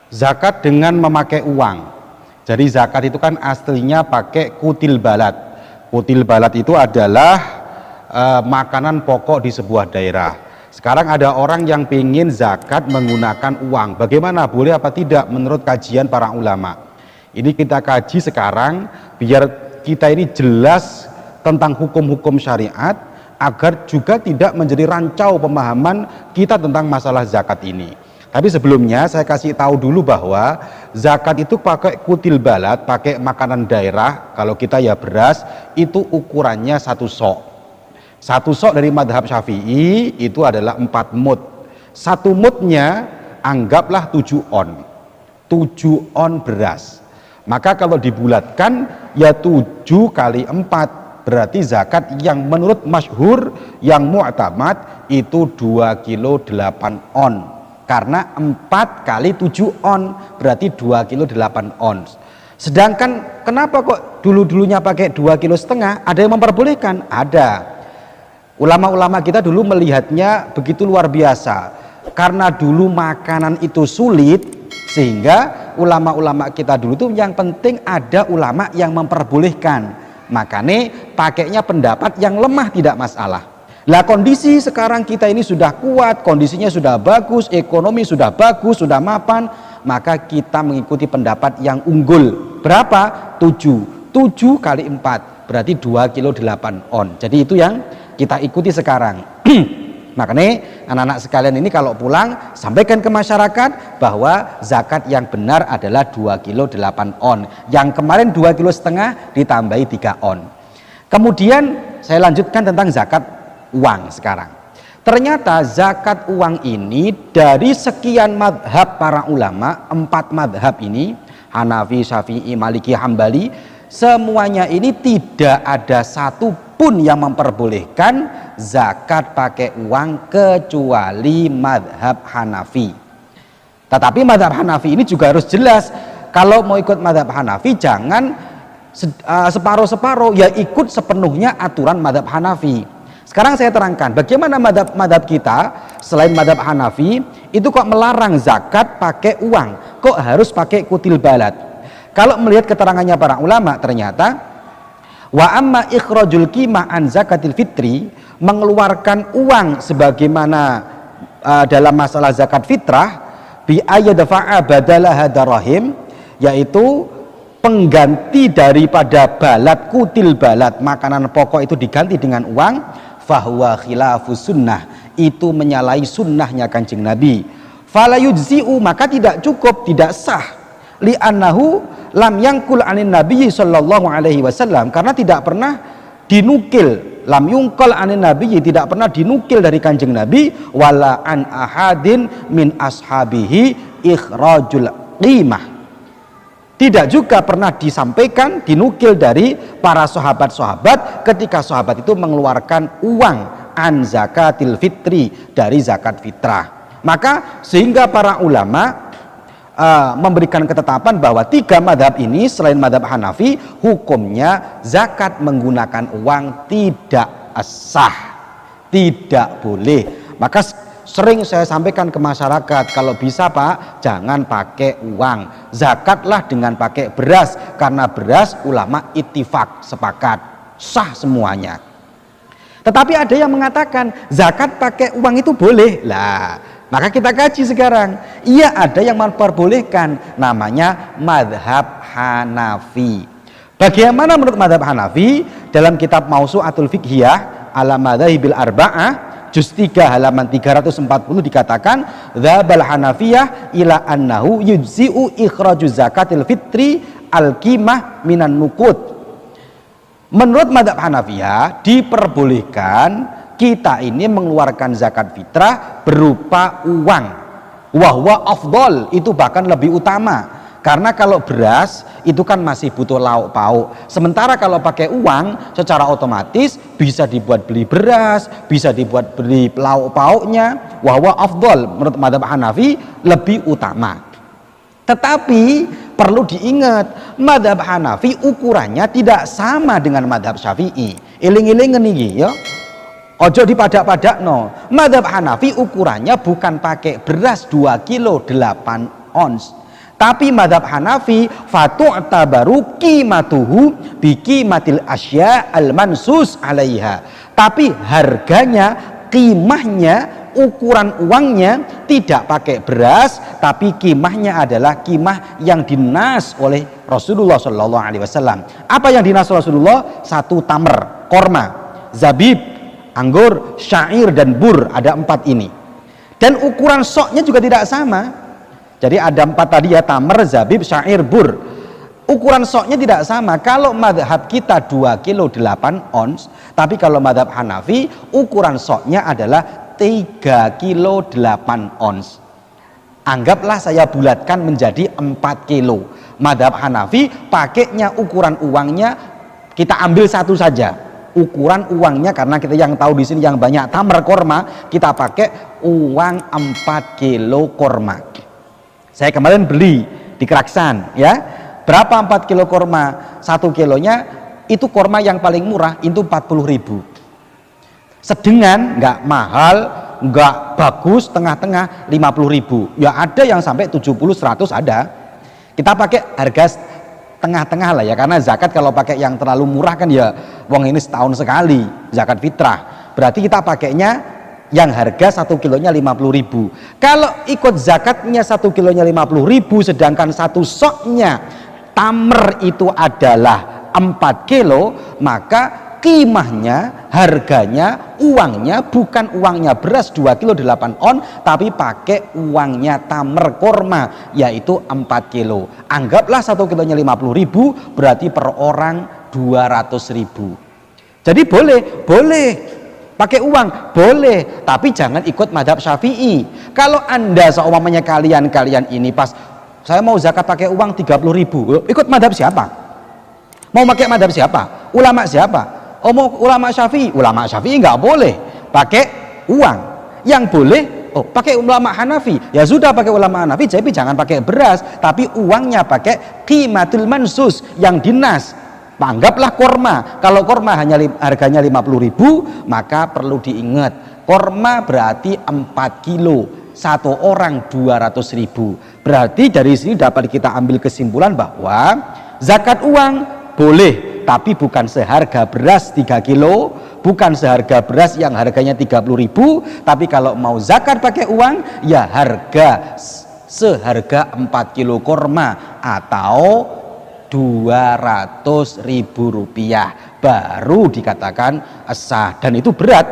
Zakat dengan memakai uang. Jadi zakat itu kan aslinya pakai kutil balad. Kutil balad itu adalah makanan pokok di sebuah daerah. Sekarang ada orang yang ingin zakat menggunakan uang. Bagaimana? Boleh apa tidak menurut kajian para ulama? Ini kita kaji sekarang biar kita ini jelas tentang hukum-hukum syariat, agar juga tidak menjadi rancau pemahaman kita tentang masalah zakat ini. Tapi sebelumnya saya kasih tahu dulu bahwa zakat itu pakai kutil balad, pakai makanan daerah. Kalau kita ya beras, itu ukurannya 1 sok. 1 sok dari madhab Syafi'i itu adalah 4 mud. 1 mudnya anggaplah 7 on. 7 on beras. Maka kalau dibulatkan ya 7 kali 4. Berarti zakat yang menurut masyhur, yang mu'tamad itu 2 kilo 8 on. Karena 4 kali 7 on berarti 2 kilo 8 ons. Sedangkan kenapa kok dulu-dulunya pakai 2,5 kilo? Ada yang memperbolehkan? Ada. Ulama-ulama kita dulu melihatnya begitu luar biasa. Karena dulu makanan itu sulit, sehingga ulama-ulama kita dulu tuh yang penting ada ulama yang memperbolehkan. Makanya pakainya pendapat yang lemah tidak masalah. Lah kondisi sekarang kita ini sudah kuat, kondisinya sudah bagus, ekonomi sudah bagus, sudah mapan, maka kita mengikuti pendapat yang unggul. Berapa? 7. 7 kali 4 berarti 2 kilo 8 on. Jadi itu yang kita ikuti sekarang. Makanya anak-anak sekalian ini kalau pulang sampaikan ke masyarakat bahwa zakat yang benar adalah 2 kilo 8 on. Yang kemarin 2,5 kilo ditambahi 3 on. Kemudian saya lanjutkan tentang zakat uang sekarang. Ternyata zakat uang ini dari sekian madhab para ulama, 4 madhab ini, Hanafi, Syafi'i, Maliki, Hambali, semuanya ini tidak ada satu pun yang memperbolehkan zakat pakai uang kecuali madhab Hanafi. Tetapi madhab Hanafi ini juga harus jelas. Kalau mau ikut madhab Hanafi jangan separuh-separuh, ya ikut sepenuhnya aturan madhab Hanafi. Sekarang saya terangkan bagaimana madhab kita selain madhab Hanafi itu kok melarang zakat pakai uang, kok harus pakai kutil balad. Kalau melihat keterangannya para ulama, ternyata wa amma ikhrajul qimah an zakatil fitri, mengeluarkan uang sebagaimana dalam masalah zakat fitrah, bi ayyadfa'a badalaha darahim, yaitu pengganti daripada balad, kutil balad, makanan pokok itu diganti dengan uang, fahuwa khilafus sunnah, itu menyalahi sunnahnya Kanjeng Nabi. Fala yujzi'u, maka tidak cukup, tidak sah, li'annahu lam yangkul anin Nabi sallallahu alaihi wasallam, karena tidak pernah dinukil, lam yungkal anin Nabi, tidak pernah dinukil dari Kanjeng Nabi, wala an ahadin min ashabihi ikhrajul qimah, tidak juga pernah disampaikan, dinukil dari para sahabat-sahabat ketika sahabat itu mengeluarkan uang an zakatil fitri, dari zakat fitrah. Maka sehingga para ulama memberikan ketetapan bahwa 3 madhab ini selain madhab Hanafi, hukumnya zakat menggunakan uang tidak sah, tidak boleh. Maka sering saya sampaikan ke masyarakat, kalau bisa Pak, jangan pakai uang, zakatlah dengan pakai beras, karena beras ulama ittifaq, sepakat, sah semuanya. Tetapi ada yang mengatakan zakat pakai uang itu boleh. Lah, maka kita kaji sekarang. Iya, ada yang memperbolehkan, namanya madhab Hanafi. Bagaimana menurut madhab Hanafi? Dalam kitab Mausu'atul Fiqhiyah ala madhahibil arba'ah, juz 3 halaman 340 dikatakan, dzabal Hanafiyah ila annahu yujzi'u ikhraju zakatil fitri al-qimah minan nuqud. Menurut madhab Hanafiyah diperbolehkan kita ini mengeluarkan zakat fitrah berupa uang, wahwa afdol, itu bahkan lebih utama. Karena kalau beras itu kan masih butuh lauk pauk, sementara kalau pakai uang secara otomatis bisa dibuat beli beras, bisa dibuat beli lauk pauknya, wahwa afdol, menurut madhab Hanafi lebih utama. Tetapi perlu diingat, madhab Hanafi ukurannya tidak sama dengan madhab Syafi'i. Iling-iling ini ya, ojo dipadak-padak no. Madhab Hanafi ukurannya bukan pakai beras 2 kilo 8 ons, Tapi madhab Hanafi fatu'tabaru qimatuhu biqimatil asya al-mansus alaiha. Tapi harganya, qimahnya, ukuran uangnya tidak pakai beras, tapi qimahnya adalah qimah yang dinas oleh Rasulullah Shallallahu Alaihi Wasallam. Apa yang dinas Rasulullah? 1 tamr, korma, zabib, anggur, syair dan bur, ada 4 ini. Dan ukuran soknya juga tidak sama. Jadi ada 4 tadi ya, tamr, zabib, syair, bur. Ukuran soknya tidak sama. Kalau madhab kita 2 kilo 8 ons, tapi kalau madhab Hanafi ukuran soknya adalah 3 kilo 8 ons. Anggaplah saya bulatkan menjadi 4 kilo. Madhab Hanafi pakainya ukuran uangnya kita ambil 1 saja. Ukuran uangnya, karena kita yang tahu di sini yang banyak tamr korma, kita pakai uang 4 kilo korma. Saya kemarin beli di Keraksan ya. Berapa 4 kilo korma? 1 kilonya itu korma yang paling murah itu 40.000. Sedengan, nggak mahal, nggak bagus, tengah-tengah 50.000. Ya ada yang sampai 70-100 ada. Kita pakai harga tengah-tengah lah ya, karena zakat kalau pakai yang terlalu murah kan ya wong ini setahun sekali zakat fitrah. Berarti kita pakainya yang harga 1 kilonya 50.000. Kalau ikut zakatnya 1 kilonya 50.000, sedangkan 1 soknya tamr itu adalah 4 kilo, maka qimahnya, harganya, uangnya bukan uangnya beras 2 kilo 8 on, tapi pakai uangnya tamr korma, yaitu 4 kilo. Anggaplah 1 kilonya 50.000, berarti per orang 200.000. Jadi boleh pakai uang, boleh, tapi jangan ikut madhab Syafi'i. Kalau anda seumpamanya kalian ini pas saya mau zakat pakai uang 30.000, ikut madhab siapa? Mau pakai madhab siapa? Ulama siapa? Oh, mau ulama Syafi'i? Ulama Syafi'i nggak boleh pakai uang. Yang boleh pakai ulama Hanafi. Ya sudah, pakai ulama Hanafi, tapi jangan pakai beras, tapi uangnya pakai qimatul mansus yang dinas. Anggaplah korma. Kalau korma hanya harganya 50.000, maka perlu diingat korma berarti 4 kilo, 1 orang 200.000. Berarti dari sini dapat kita ambil kesimpulan bahwa zakat uang boleh, tapi bukan seharga beras 3 kilo, bukan seharga beras yang harganya 30.000, tapi kalau mau zakat pakai uang ya harga seharga 4 kilo korma atau 200.000 rupiah baru dikatakan sah. Dan itu berat,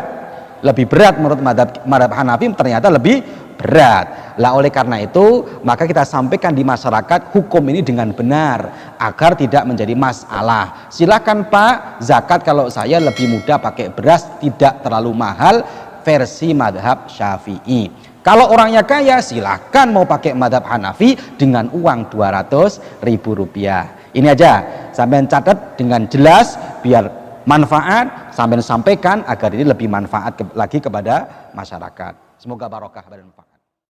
lebih berat menurut madhab Hanafi, ternyata lebih berat lah. Oleh karena itu maka kita sampaikan di masyarakat hukum ini dengan benar agar tidak menjadi masalah. Silakan Pak, zakat kalau saya lebih mudah pakai beras, tidak terlalu mahal, versi madhab Syafi'i. Kalau orangnya kaya silahkan mau pakai madhab Hanafi dengan uang 200.000 rupiah. Ini aja, sampai catat dengan jelas biar manfaat, sampai sampaikan agar ini lebih manfaat lagi kepada masyarakat. Semoga barokah dan manfaat.